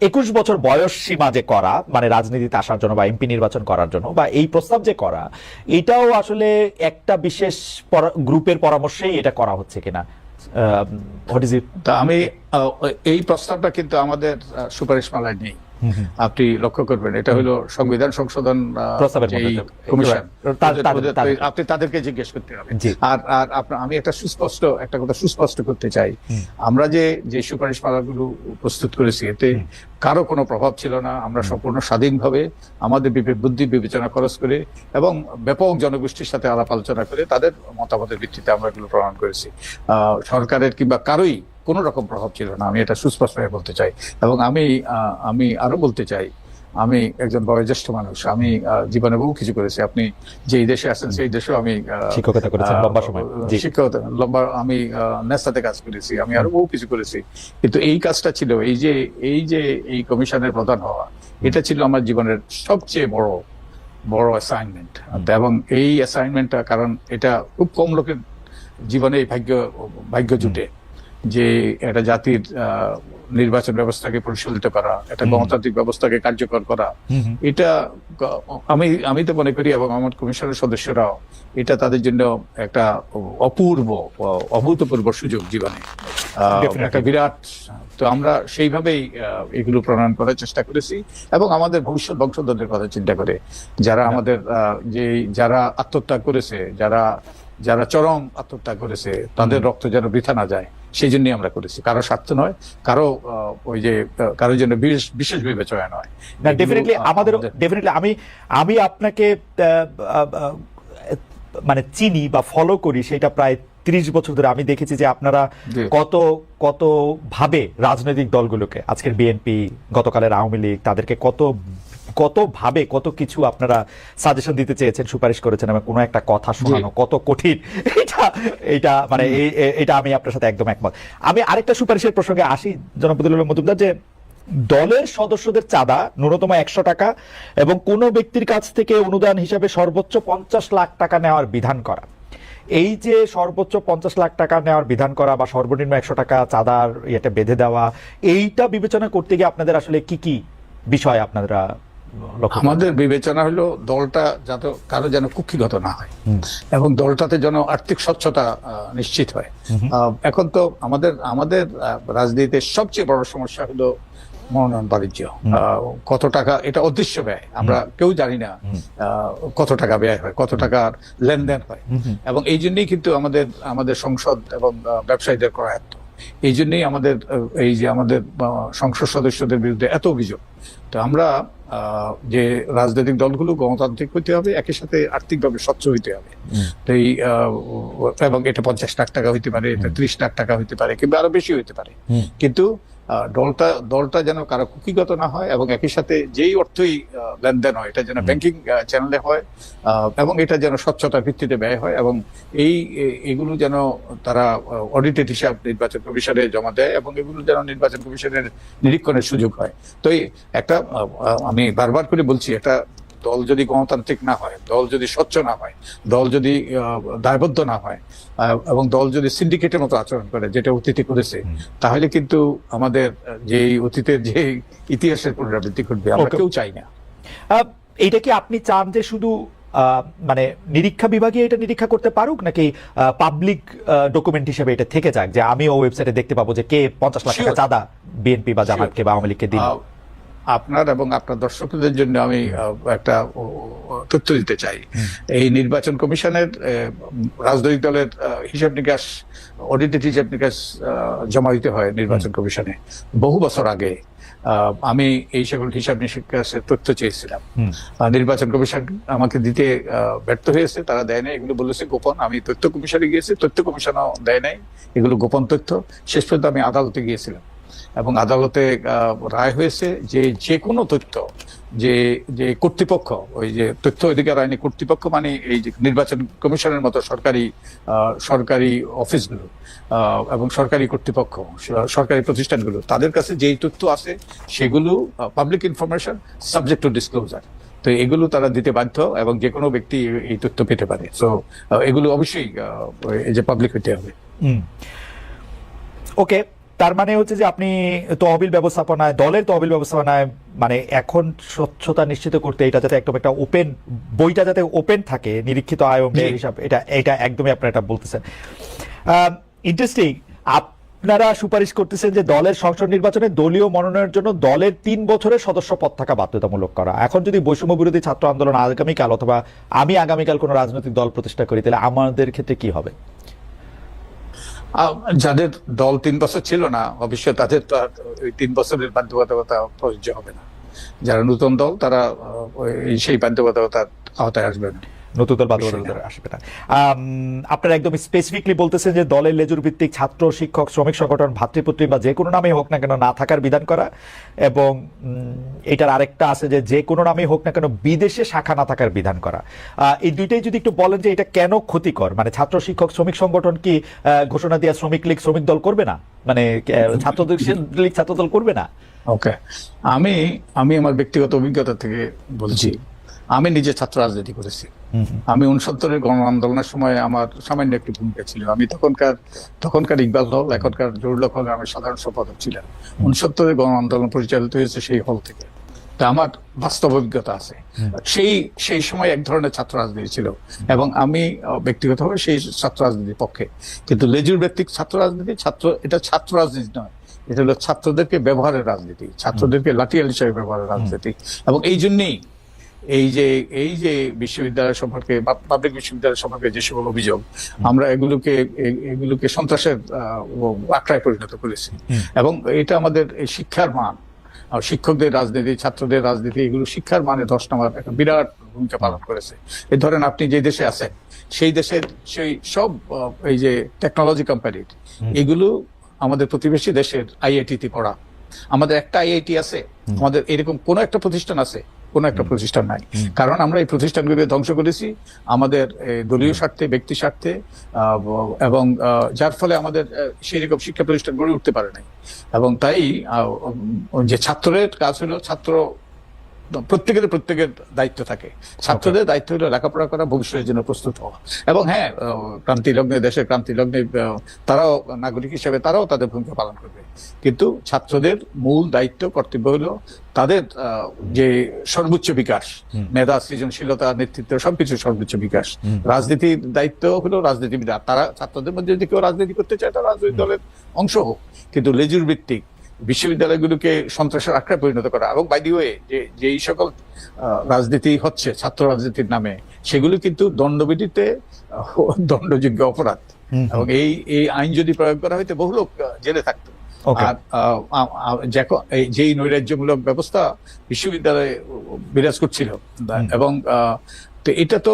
21 বছর বয়স সীমা যে করা, মানে রাজনীতিতে আসার জন্য বা এমপি নির্বাচন করার জন্য, বা এই প্রস্তাব যে করা, এটাও আসলে একটা বিশেষ গ্রুপের পরামর্শেই এটা করা হচ্ছে কিনা? তা আমি এই প্রস্তাবটা কিন্তু আমাদের সুপারিশমালায় নেই। আপনি লক্ষ্য করবেন, এটা হলো সংবিধান সংশোধন কমিশন, আপনি তাদেরকে জিজ্ঞেস করতে হবে। আর আমি একটা কথা সুস্পষ্ট করতে চাই, আমরা যে সুপারিশমালাগুলো প্রস্তুত করেছি এতে কারো কোনো প্রভাব ছিল না। আমরা সম্পূর্ণ স্বাধীনভাবে আমাদের বিবেক বুদ্ধি বিবেচনা খরচ করে এবং ব্যাপক জনগোষ্ঠীর সাথে আলাপ আলোচনা করে তাদের মতামতের ভিত্তিতে আমরা এগুলো প্রমাণ করেছি। সরকারের কিংবা কারোই কোনো রকম প্রভাব ছিল না, আমি এটা সুস্পষ্টভাবে বলতে চাই। এবং আমি আরো বলতে চাই, আমি একজন বয়োজ্যেষ্ঠ মানুষ, আমি জীবনে বহু কিছু করেছি। আপনি যেই দেশে আছেন সেই দেশেও আমি শিক্ষকতা করেছেন লম্বা সময়, আমি নেসাতে কাজ করেছি, আমি আরো বহু কিছু করেছি। কিন্তু এই কাজটা ছিল, এই কমিশনের প্রধান হওয়া, এটা ছিল আমার জীবনের সবচেয়ে বড় অ্যাসাইনমেন্ট। এবং এই অ্যাসাইনমেন্টটা, কারণ এটা খুব কম লোকের জীবনে ভাগ্য জুটে যে একটা জাতির নির্বাচন ব্যবস্থাকে পরিচালিত করা, একটা গণতান্ত্রিক ব্যবস্থাকে কার্যকর করা। এটা আমি তো মনে করি, এবং আমার কমিশনের সদস্যরাও, এটা তাদের জন্য একটা অভূতপূর্ব সুযোগ জীবনে, একটা বিরাট। তো আমরা সেইভাবেই এগুলো প্রণয়ন করার চেষ্টা করেছি, এবং আমাদের ভবিষ্যৎ বংশধরদের কথা চিন্তা করে, যারা আমাদের যারা আত্মত্যাগ করেছে, যারা চরম আত্মহত্যা করেছে, তাদের রক্ত যেন বৃথা না যায়, সেই জন্যই আমরা করেছি। কারো স্বার্থ নয়, কারো জন্য বিশেষ বিবেচনা নয়। ডেফিনেটলি আমি আপনাকে মানে চিনি বা ফলো করি, সেটা প্রায় 30 বছর ধরে। আমি দেখেছি যে আপনারা কত ভাবে রাজনৈতিক দলগুলোকে, আজকের বিএনপি, গতকালের আওয়ামী লীগ, তাদেরকে কত ভাবে কত কিছু আপনারা সাজেশন দিতে চেয়েছেন, সুপারিশ করেছেন, এবং কোনো একটা কথা শোনানো কত কঠিন, এটা মানে এটা আমি আপনার সাথে একদম একমত। আমি আরেকটা সুপারিশের প্রসঙ্গে আসি, জনাব বদিউল আলম মজুমদার, যে দলের সদস্যদের চাঁদা ন্যূনতম 100 টাকা এবং কোন ব্যক্তির কাছ থেকে অনুদান হিসাবে সর্বোচ্চ 50 লাখ টাকা নেওয়ার বিধান করা। এই যে সর্বোচ্চ 50 লাখ টাকা নেওয়ার বিধান করা বা সর্বনিম্ন 100 টাকা চাঁদার এটা বেঁধে দেওয়া, এইটা বিবেচনা করতে গিয়ে আপনাদের আসলে কি বিষয় আপনারা? আমাদের বিবেচনা হলো দলটা যাতে কারো যেন কুক্ষিগত না হয়, এবং দলটাতে যেন আর্থিক স্বচ্ছতা নিশ্চিত হয়। এখন তো আমাদের রাজনীতিতে সবচেয়ে বড় সমস্যা হলো মনোনয়ন বাণিজ্য। কত টাকা, এটা অদৃশ্য ব্যয়, আমরা কেউ জানি না কত টাকা ব্যয় হয়, কত টাকার লেনদেন হয়। এবং এই জন্যই কিন্তু আমাদের সংসদ এবং ব্যবসায়ীদের করায়ত্ত। এই জন্যই আমাদের সংসদ সদস্যদের বিরুদ্ধে এত অভিযোগ। তো আমরা যে রাজনৈতিক দলগুলো গণতান্ত্রিক হইতে হবে, একই সাথে আর্থিকভাবে স্বচ্ছ হইতে হবে। তো এবং এটা 50 লাখ টাকা হইতে পারে, এটা 30 লাখ টাকা হইতে পারে, কিংবা আরো বেশি হইতে পারে। কিন্তু দলটা যেন কারো কুক্ষিগত না হয়, এবং একই সাথে যেই অর্থই লেনদেন হয় এটা যেন ব্যাংকিং চ্যানেলে হয়, এবং এটা যেন স্বচ্ছতার ভিত্তিতে ব্যয় হয়, এবং এগুলো যেন তারা অডিটেড হিসাব নির্বাচন কমিশনে জমা দেয়, এবং এগুলো যেন নির্বাচন কমিশনের নিরীক্ষণের সুযোগ হয়। তো একটা আমি বারবার করে বলছি, একটা দল যদি গণতান্ত্রিক না হয়, দল যদি স্বচ্ছ না হয়, দল যদি দায়বদ্ধ না হয়, এবং দল যদি সিন্ডিকেটের মতো আচরণ করে, যেটা অতীতে করেছে, তাহলে কিন্তু আমাদের যে অতীতের যে ইতিহাসের পুনরাবৃত্তি ঘটবে, আমরা কেউ চাই না। এইটা কি আপনি চান যে শুধু মানে নিরীক্ষা বিভাগে এটা নিরীক্ষা করতে পারুক, নাকি পাবলিক ডকুমেন্ট হিসেবে এটা থেকে যাক, যে আমি ও ওয়েবসাইটে দেখতে পাবো যে কে 50 লাখ টাকা চাঁদা বিএনপি বা জামাতকে বা আওয়ামী লীগকে দিল? আপনার এবং আপনার দর্শকদের জন্য আমি একটা তথ্য দিতে চাই। এই নির্বাচন কমিশনের রাজনৈতিক দলের হিসাব নিকাশ, অডিটেড হিসাব নিকাশ জমা দিতে হয় নির্বাচন কমিশনে। বহু বছর আগে আমি এই সকল হিসাব নিকাশের তথ্য চেয়েছিলাম, নির্বাচন কমিশন আমাকে দিতে ব্যর্থ হয়েছে, তারা দেয় নাই, এগুলো বলেছে গোপন। আমি তথ্য কমিশনে গিয়েছি, তথ্য কমিশনও দেয় নাই, এগুলো গোপন তথ্য। শেষ পর্যন্ত আমি আদালতে গিয়েছিলাম, এবং আদালতে রায় হয়েছে যে কোনো তথ্য যে কর্তৃপক্ষ, ওই যে তথ্য অধিকার আইনি কর্তৃপক্ষ, মানে এই যে নির্বাচন কমিশনের মতো সরকারি অফিসগুলো এবং সরকারি কর্তৃপক্ষ, সরকারি প্রতিষ্ঠানগুলো, তাদের কাছে যেই তথ্য আছে সেগুলো public information subject to disclosure. তো এগুলো তারা দিতে বাধ্য, এবং যে কোনো ব্যক্তি এই তথ্য পেতে পারে। সো এগুলো অবশ্যই এই যে পাবলিক হইতে হবে। ওকে, তার মানে হচ্ছে যে আপনি তহবিল ব্যবস্থাপনায়, দলের তহবিল ব্যবস্থাপনায় মানে এখন স্বচ্ছতা নিশ্চিত করতে এটা যাতে একদম একটা ওপেন, বইটা যাতে ওপেন থাকে, নিরীক্ষিত আয় ও ব্যয় হিসাব, এটা একদমই আপনারা এটা বলতেছেন। ইন্টারেস্টিং, আপনারা সুপারিশ করতেছেন যে দলের সংসদ নির্বাচনে দলীয় মনোনয়নের জন্য দলের 3 বছরের সদস্য পদ থাকা বাধ্যতামূলক করা। এখন যদি বৈষম্য বিরোধী ছাত্র আন্দোলন আগামীকাল অথবা আমি আগামীকাল কোনো রাজনৈতিক দল প্রতিষ্ঠা করি, তাহলে আমাদের ক্ষেত্রে কি হবে? যাদের দল 3 বছর ছিল না, অবশ্যই তাদের তো আর ওই 3 বছরের বাধ্যবাধকতা প্রযোজ্য হবে না। যারা নতুন দল তারা সেই বাধ্যবাধকতার আওতায় আসবে না, নতুন দল বাধ্যবাধকতা আসবে না। আপনারা একদম স্পেসিফিকলি বলতেছেন যে দলের লেজুর ভিত্তিক ছাত্র, শিক্ষক, শ্রমিক সংগঠন, ভাতৃপুত্রী বা যে কোনো নামেই হোক না কেন না থাকার বিধান করা, এবং এটার আরেকটা আছে যে যে কোনো নামেই হোক না কেন বিদেশে শাখা না থাকার বিধান করা। এই দুইটাই যদি একটু বলেন যে এটা কেন ক্ষতিকর, মানে ছাত্র, শিক্ষক, শ্রমিক সংগঠন কি ঘোষণা দিয়ে শ্রমিক লীগ শ্রমিক দল করবে না, মানে ছাত্রদের লীগ ছাত্র দল করবে না? ওকে, আমি আমার ব্যক্তিগত অভিজ্ঞতা থেকে বলছি। আমি নিজে ছাত্র রাজনীতি করেছি। আমি 69-এর গণ আন্দোলনের সময় আমার সামান্য একটি ভূমিকা ছিল। আমি তখনকার ইকবাল হল, এখনকার জরুল হলে আমি সাধারণ সম্পাদক ছিলাম। 69-এর গণ আন্দোলন পরিচালিত হয়েছে সেই হল থেকে। তা আমার বাস্তব অভিজ্ঞতা আছে। সেই সময় এক ধরনের ছাত্র রাজনীতি ছিল এবং আমি ব্যক্তিগতভাবে সেই ছাত্র রাজনীতির পক্ষে। কিন্তু লেজুর ভিত্তিক ছাত্র রাজনীতি, এটা ছাত্র রাজনীতি নয়, এটা হলো ছাত্রদেরকে ব্যবহারের রাজনীতি, ছাত্রদেরকে লাঠিয়াল হিসেবে ব্যবহারের রাজনীতি। এবং এই জন্যই এই যে বিশ্ববিদ্যালয় সম্পর্কে বা পাবলিক বিশ্ববিদ্যালয় সম্পর্কে যে সকল অভিযোগ, আমরা এগুলোকে সন্ত্রাসের আখড়ায় পরিণত করেছি। এবং এটা আমাদের এই শিক্ষার মান, শিক্ষকদের রাজনীতি, ছাত্রদের রাজনীতি, এগুলো শিক্ষার মানে ধস নামার একটা বিরাট ভূমিকা পালন করেছে। এই ধরেন আপনি যে দেশে আছেন সেই দেশের সেই সব এই যে টেকনোলজি কোম্পানি, এগুলো আমাদের প্রতিবেশী দেশের আইআইটি পড়া। আমাদের একটা আইআইটি আছে, আমাদের এরকম কোন একটা প্রতিষ্ঠান আছে? কোন একটা প্রতিষ্ঠান নাই। কারণ আমরা এই প্রতিষ্ঠানগুলোকে ধ্বংস করেছি আমাদের দলীয় স্বার্থে, ব্যক্তি স্বার্থে, এবং যার ফলে আমাদের সেই রকম শিক্ষা প্রতিষ্ঠান গড়ে উঠতে পারে নাই। এবং তাই যে ছাত্রের কাজ হলো, প্রত্যেকের দায়িত্ব থাকে। ছাত্রদের দায়িত্ব হলো লেখাপড়া করা, ভবিষ্যতের জন্য প্রস্তুত হওয়া। এবং হ্যাঁ, দেশের ক্রান্তি লগ্নে তারাও নাগরিক হিসেবে তারাও তাদের ভূমিকা পালন করবে। কিন্তু ছাত্রদের মূল দায়িত্ব, কর্তব্য হলো তাদের যে সর্বোচ্চ বিকাশ, মেধা, সৃজনশীলতা, নেতৃত্ব, সবকিছু সর্বোচ্চ বিকাশ। রাজনীতির দায়িত্ব হলো রাজনীতিবিদ, তারা ছাত্রদের মধ্যে যদি কেউ রাজনীতি করতে চায় তারা রাজনৈতিক দলের অংশ হোক। কিন্তু লেজুর ভিত্তিক বিশ্ববিদ্যালয়গুলোকে সন্ত্রাসের আখড়ায় পরিণত করা, এবং বাই দি ওয়ে যেই সকল রাজনীতি হচ্ছে ছাত্র রাজনীতির নামে, সেগুলো কিন্তু দণ্ডবিধিতে দণ্ডযোগ্য অপরাধ। এবং এই আইন যদি প্রয়োগ করা হইতো বহু লোক জেলে থাকতো। আর যেই নৈরাজ্যমূলক ব্যবস্থা বিশ্ববিদ্যালয়ে বিরাজ করছিল, এবং তো এটা তো